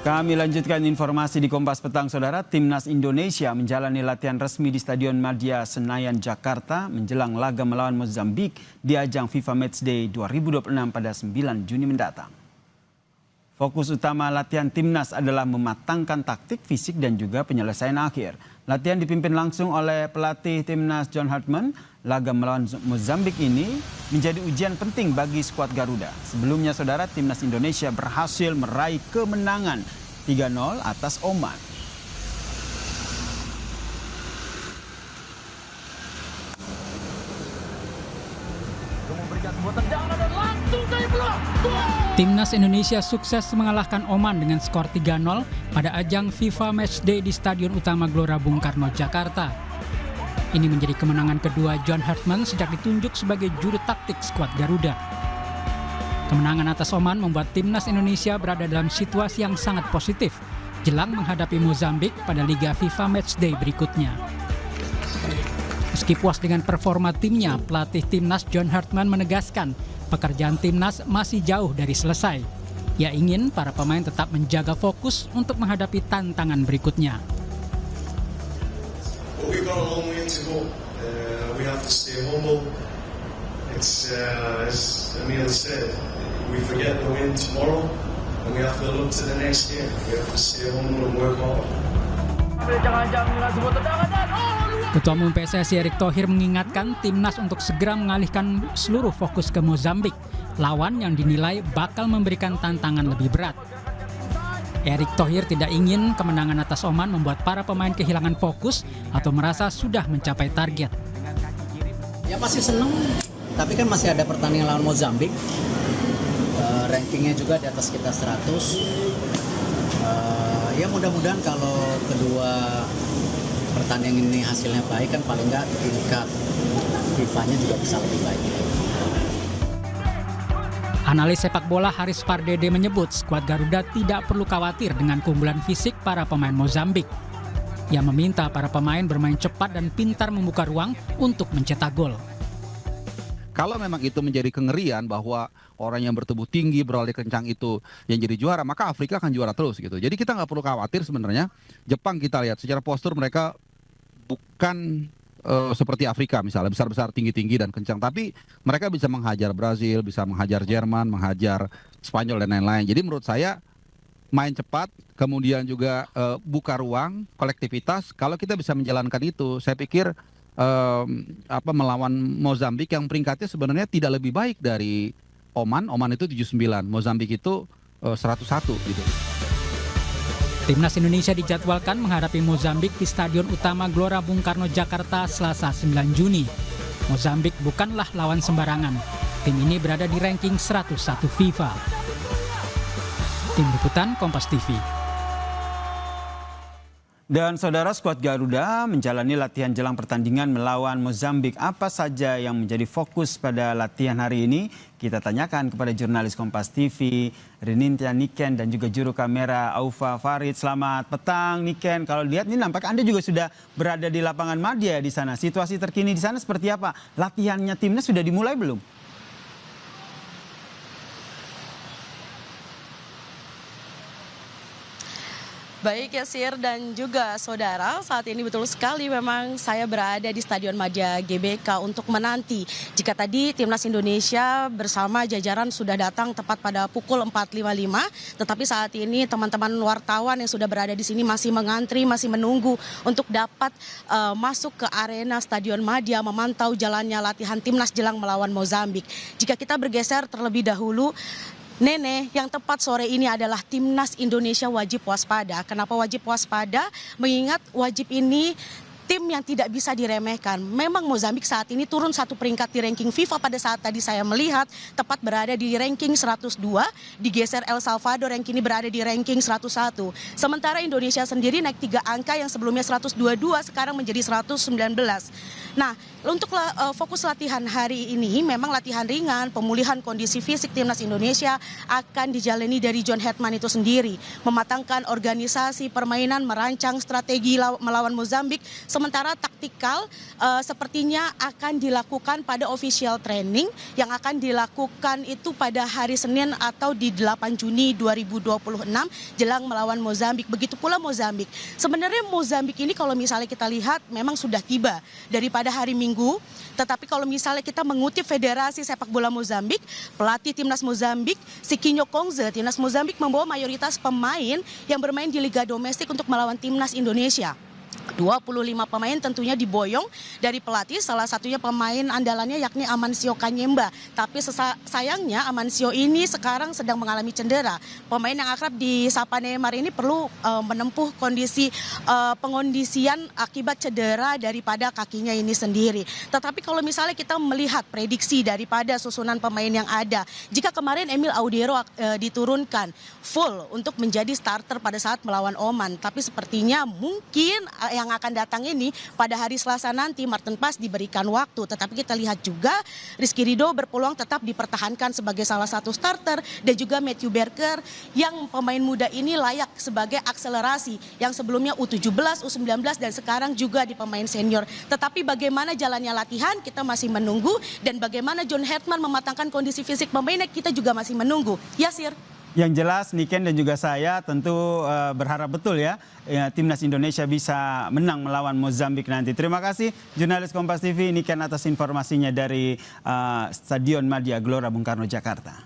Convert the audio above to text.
Kami lanjutkan informasi di Kompas Petang, Saudara. Timnas Indonesia menjalani latihan resmi di Stadion Madia Senayan, Jakarta menjelang laga melawan Mozambik di ajang FIFA Matchday 2026 pada 9 Juni mendatang. Fokus utama latihan timnas adalah mematangkan taktik, fisik, dan juga penyelesaian akhir. Latihan dipimpin langsung oleh pelatih timnas John Hartman. Laga melawan Mozambik ini menjadi ujian penting bagi skuad Garuda. Sebelumnya, Saudara, timnas Indonesia berhasil meraih kemenangan 3-0 atas Oman. Timnas Indonesia sukses mengalahkan Oman dengan skor 3-0 pada ajang FIFA Matchday di Stadion Utama Gelora Bung Karno, Jakarta. Ini menjadi kemenangan kedua John Hartman sejak ditunjuk sebagai juru taktik skuad Garuda. Kemenangan atas Oman membuat timnas Indonesia berada dalam situasi yang sangat positif jelang menghadapi Mozambik pada Liga FIFA Matchday berikutnya. Meski puas dengan performa timnya, pelatih timnas John Hartman menegaskan pekerjaan timnas masih jauh dari selesai. Ia ingin para pemain tetap menjaga fokus untuk menghadapi tantangan berikutnya. We've got a long way to go. We have to stay humble. It's as Emil said, we forget the win tomorrow, and we have to look to the next game. We have to stay humble and work hard. Ketua Umum PSSI Erick Thohir mengingatkan timnas untuk segera mengalihkan seluruh fokus ke Mozambik, lawan yang dinilai bakal memberikan tantangan lebih berat. Erick Thohir tidak ingin kemenangan atas Oman membuat para pemain kehilangan fokus atau merasa sudah mencapai target. Ya pasti seneng, tapi kan masih ada pertandingan lawan Mozambik. Rankingnya juga di atas kita 100. Ya mudah-mudahan kalau kedua pertandingan ini hasilnya baik, kan paling nggak tingkat FIFA-nya juga bisa lebih baik. Analis sepak bola Haris Pardede menyebut skuad Garuda tidak perlu khawatir dengan keunggulan fisik para pemain Mozambik. Ia meminta para pemain bermain cepat dan pintar membuka ruang untuk mencetak gol. Kalau memang itu menjadi kengerian bahwa orang yang bertubuh tinggi, berlari kencang itu yang jadi juara, maka Afrika akan juara terus gitu. Jadi kita nggak perlu khawatir sebenarnya. Jepang kita lihat secara postur mereka bukan seperti Afrika misalnya, besar-besar, tinggi-tinggi dan kencang. Tapi mereka bisa menghajar Brazil, bisa menghajar Jerman, menghajar Spanyol dan lain-lain. Jadi menurut saya main cepat, kemudian juga buka ruang, kolektivitas. Kalau kita bisa menjalankan itu, saya pikir melawan Mozambik yang peringkatnya sebenarnya tidak lebih baik dari Oman. Oman itu 79, Mozambik itu 101 gitu. Timnas Indonesia dijadwalkan menghadapi Mozambik di Stadion Utama Gelora Bung Karno, Jakarta, Selasa 9 Juni. Mozambik bukanlah lawan sembarangan. Tim ini berada di ranking 101 FIFA. Tim Liputan Kompas TV. Dan Saudara, skuad Garuda menjalani latihan jelang pertandingan melawan Mozambik. Apa saja yang menjadi fokus pada latihan hari ini? Kita tanyakan kepada jurnalis Kompas TV, Rinintya Niken, dan juga juru kamera Aufa Farid. Selamat petang, Niken. Kalau lihat ini nampak Anda juga sudah berada di lapangan Madia di sana. Situasi terkini di sana seperti apa? Latihannya timnas sudah dimulai belum? Baik Yasir dan juga saudara, saat ini betul sekali memang saya berada di Stadion Madia GBK untuk menanti. Jika tadi Timnas Indonesia bersama jajaran sudah datang tepat pada pukul 4.55, tetapi saat ini teman-teman wartawan yang sudah berada di sini masih mengantri, masih menunggu untuk dapat masuk ke arena Stadion Madia memantau jalannya latihan Timnas jelang melawan Mozambik. Jika kita bergeser terlebih dahulu, Nene, yang tepat sore ini adalah Timnas Indonesia wajib waspada. Kenapa wajib waspada? Mengingat wajib ini tim yang tidak bisa diremehkan. Memang Mozambik saat ini turun satu peringkat di ranking FIFA pada saat tadi saya melihat, tepat berada di ranking 102, digeser El Salvador yang kini berada di ranking 101. Sementara Indonesia sendiri naik 3 angka, yang sebelumnya 122 sekarang menjadi 119. Nah, untuk fokus latihan hari ini memang latihan ringan, pemulihan kondisi fisik Timnas Indonesia akan dijalani dari John Hartman itu sendiri. Mematangkan organisasi permainan, merancang strategi melawan Mozambik, Sementara taktikal sepertinya akan dilakukan pada official training yang akan dilakukan itu pada hari Senin atau di 8 Juni 2026 jelang melawan Mozambik. Begitu pula Mozambik. Sebenarnya Mozambik ini kalau misalnya kita lihat memang sudah tiba daripada hari Minggu. Tetapi kalau misalnya kita mengutip Federasi Sepak Bola Mozambik, pelatih timnas Mozambik, Siquinho Kongze, timnas Mozambik membawa mayoritas pemain yang bermain di Liga Domestik untuk melawan timnas Indonesia. 25 pemain tentunya diboyong dari pelatih, salah satunya pemain andalannya yakni Amancio Kanyemba. Tapi sayangnya Amancio ini sekarang sedang mengalami cedera. Pemain yang akrab disapa Neymar ini perlu menempuh kondisi pengondisian akibat cedera daripada kakinya ini sendiri. Tetapi kalau misalnya kita melihat prediksi daripada susunan pemain yang ada, jika kemarin Emil Audero diturunkan full untuk menjadi starter pada saat melawan Oman, tapi sepertinya mungkin yang akan datang ini pada hari Selasa nanti Martin Paes diberikan waktu. Tetapi kita lihat juga Rizky Ridho berpeluang tetap dipertahankan sebagai salah satu starter dan juga Matthew Berger yang pemain muda ini layak sebagai akselerasi yang sebelumnya U17, U19 dan sekarang juga di pemain senior. Tetapi bagaimana jalannya latihan kita masih menunggu dan bagaimana John Hartman mematangkan kondisi fisik pemainnya kita juga masih menunggu. Ya Sir. Yang jelas Niken dan juga saya tentu berharap betul ya timnas Indonesia bisa menang melawan Mozambik nanti. Terima kasih jurnalis Kompas TV Niken atas informasinya dari Stadion Madia Gelora Bung Karno Jakarta.